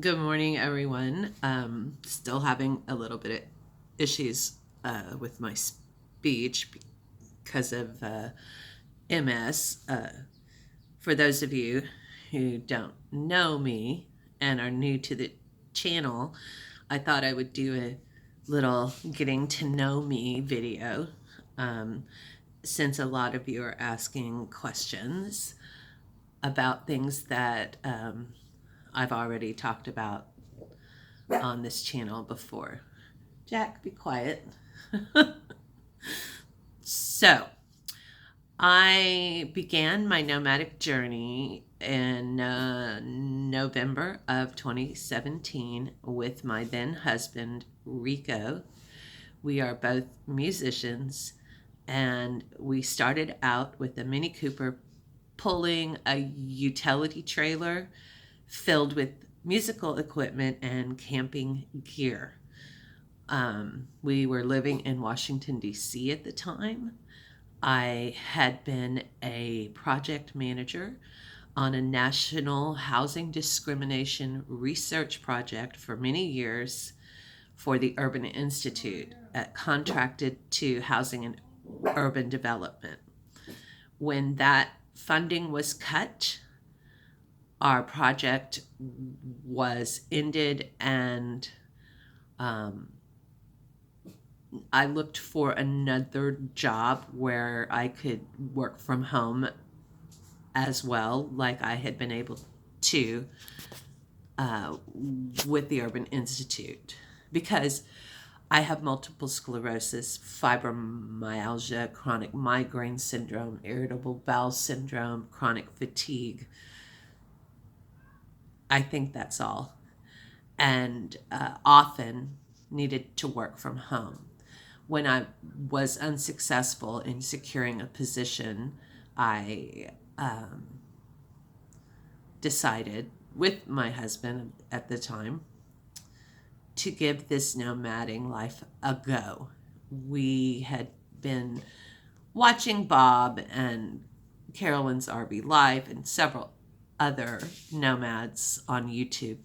Good morning, everyone. Still having a little bit of issues with my speech because of MS. For those of you who don't know me and are new to the channel, I thought I would do a little getting to know me video since a lot of you are asking questions about things that I've already talked about on this channel before. Jack, be quiet. So, I began my nomadic journey in November of 2017 with my then husband, Rico. We are both musicians, and we started out with a Mini Cooper pulling a utility trailer filled with musical equipment and camping gear. We were living in Washington, D.C. at the time. I had been a project manager on a national housing discrimination research project for many years for the Urban Institute, contracted to housing and urban development. When that funding was cut, our project was ended, and I looked for another job where I could work from home as well, like I had been able to with the Urban Institute, because I have multiple sclerosis, fibromyalgia, chronic migraine syndrome, irritable bowel syndrome, chronic fatigue. I think that's all. And often needed to work from home. When I was unsuccessful in securing a position, I decided with my husband at the time to give this nomading life a go. We had been watching Bob and Carolyn's RV Life and several other nomads on YouTube.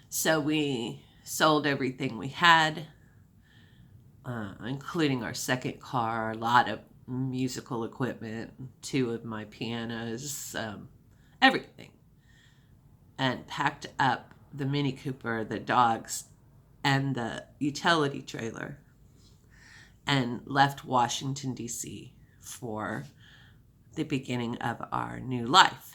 So we sold everything we had, including our second car, a lot of musical equipment, 2 of my pianos, everything, and packed up the Mini Cooper, the dogs, and the utility trailer, and left Washington, D.C. for the beginning of our new life.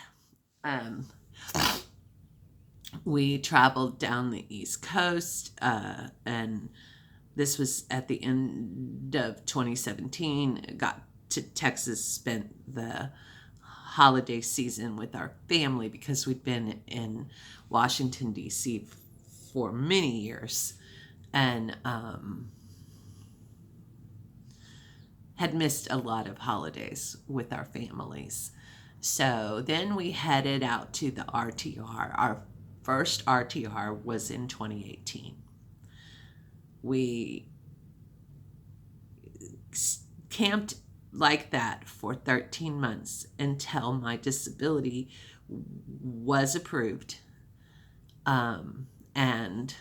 We traveled down the East Coast, and this was at the end of 2017. Got to Texas, spent the holiday season with our family because we'd been in Washington, D.C. for many years, and had missed a lot of holidays with our families. So then we headed out to the RTR. Our first RTR was in 2018. We camped like that for 13 months until my disability was approved. And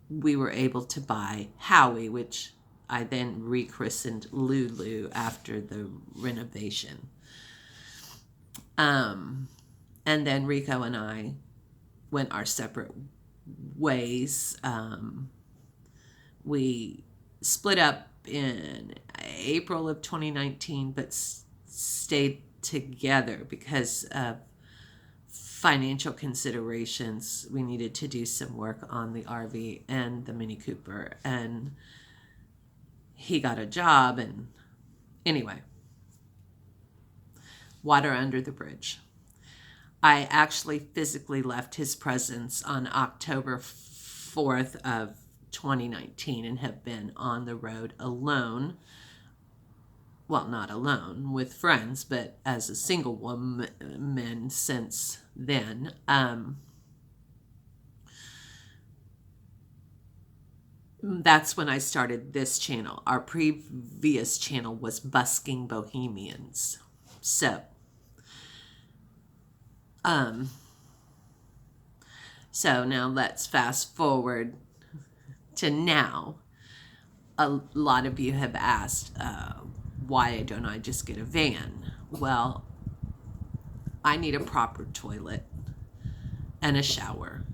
we were able to buy Howie, which I then rechristened Lulu after the renovation. And then Rico and I went our separate ways. We split up in April of 2019, but stayed together because of financial considerations. We needed to do some work on the RV and the Mini Cooper, and he got a job, and anyway, water under the bridge. I actually physically left his presence on October 4th of 2019 and have been on the road alone. Well, not alone, with friends, but as a single woman since then. That's when I started this channel. Our previous channel was Busking Bohemians. So, So now let's fast forward to now. A lot of you have asked, why don't I just get a van? Well, I need a proper toilet and a shower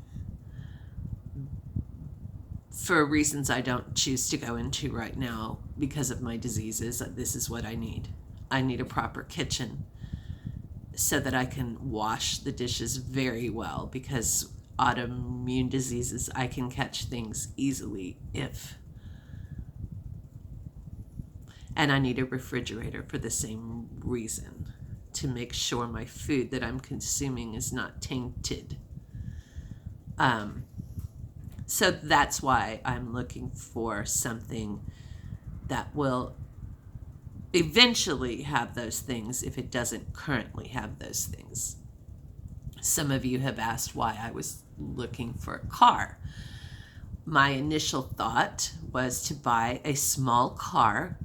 for reasons I don't choose to go into right now because of my diseases. This is what I need. I need a proper kitchen so that I can wash the dishes very well, because autoimmune diseases, I can catch things easily and I need a refrigerator for the same reason, to make sure my food that I'm consuming is not tainted. So that's why I'm looking for something that will eventually have those things if it doesn't currently have those things. Some of you have asked why I was looking for a car. My initial thought was to buy a small car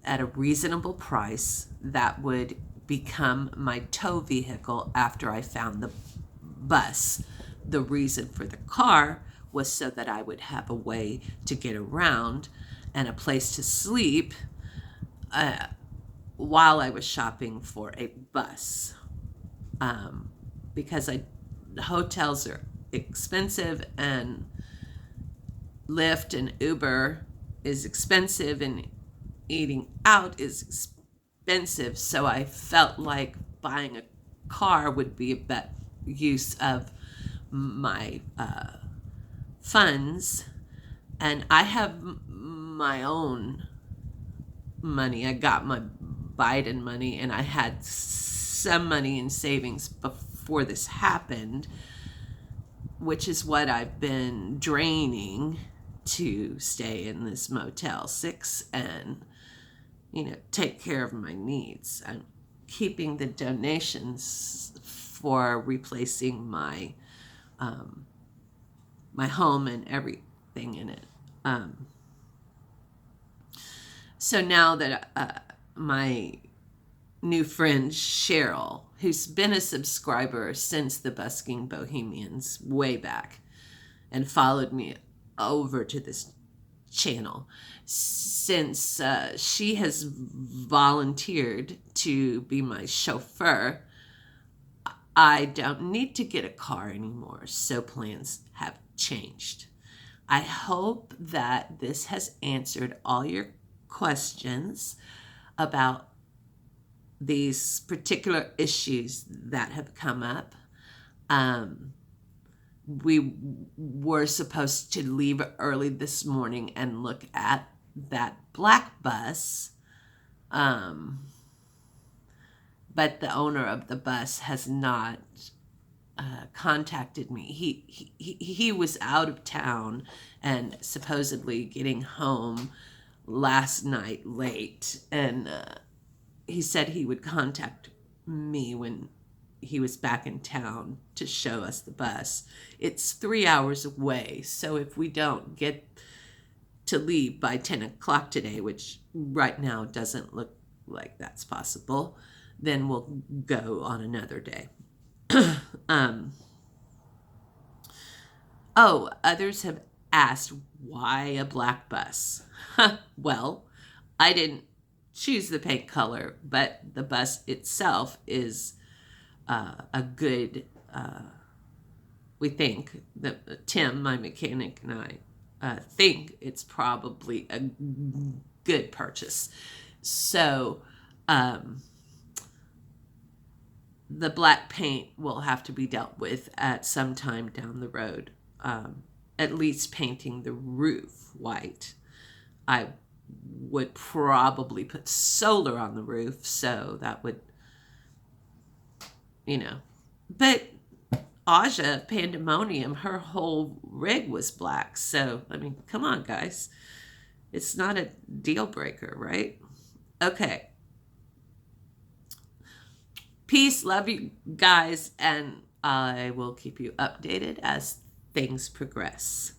at a reasonable price that would become my tow vehicle after I found the bus. The reason for the car was so that I would have a way to get around and a place to sleep while I was shopping for a bus. Because hotels are expensive, and Lyft and Uber is expensive, and eating out is expensive. So I felt like buying a car would be a better use of my funds. And I have my own money. I got my Biden money, and I had some money in savings before this happened, which is what I've been draining to stay in this Motel 6 and, take care of my needs. I'm keeping the donations for replacing my my home and everything in it. So now that my new friend Cheryl, who's been a subscriber since the Busking Bohemians way back and followed me over to this channel, since she has volunteered to be my chauffeur, I don't need to get a car anymore, so plans have changed. I hope that this has answered all your questions about these particular issues that have come up. We were supposed to leave early this morning and look at that black bus, but the owner of the bus has not contacted me. He was out of town and supposedly getting home last night late, and he said he would contact me when he was back in town to show us the bus. It's 3 hours away, so if we don't get to leave by 10 o'clock today, which right now doesn't look like that's possible, then we'll go on another day. Others have asked, why a black bus? Well, I didn't choose the paint color, but the bus itself is a good, we think, that Tim, my mechanic, and I think it's probably a good purchase. So the black paint will have to be dealt with at some time down the road. At least painting the roof white. I would probably put solar on the roof, so that would, But Aja, Pandemonium, her whole rig was black. So, come on, guys. It's not a deal breaker, right? Okay. Peace, love you guys, and I will keep you updated as things progress.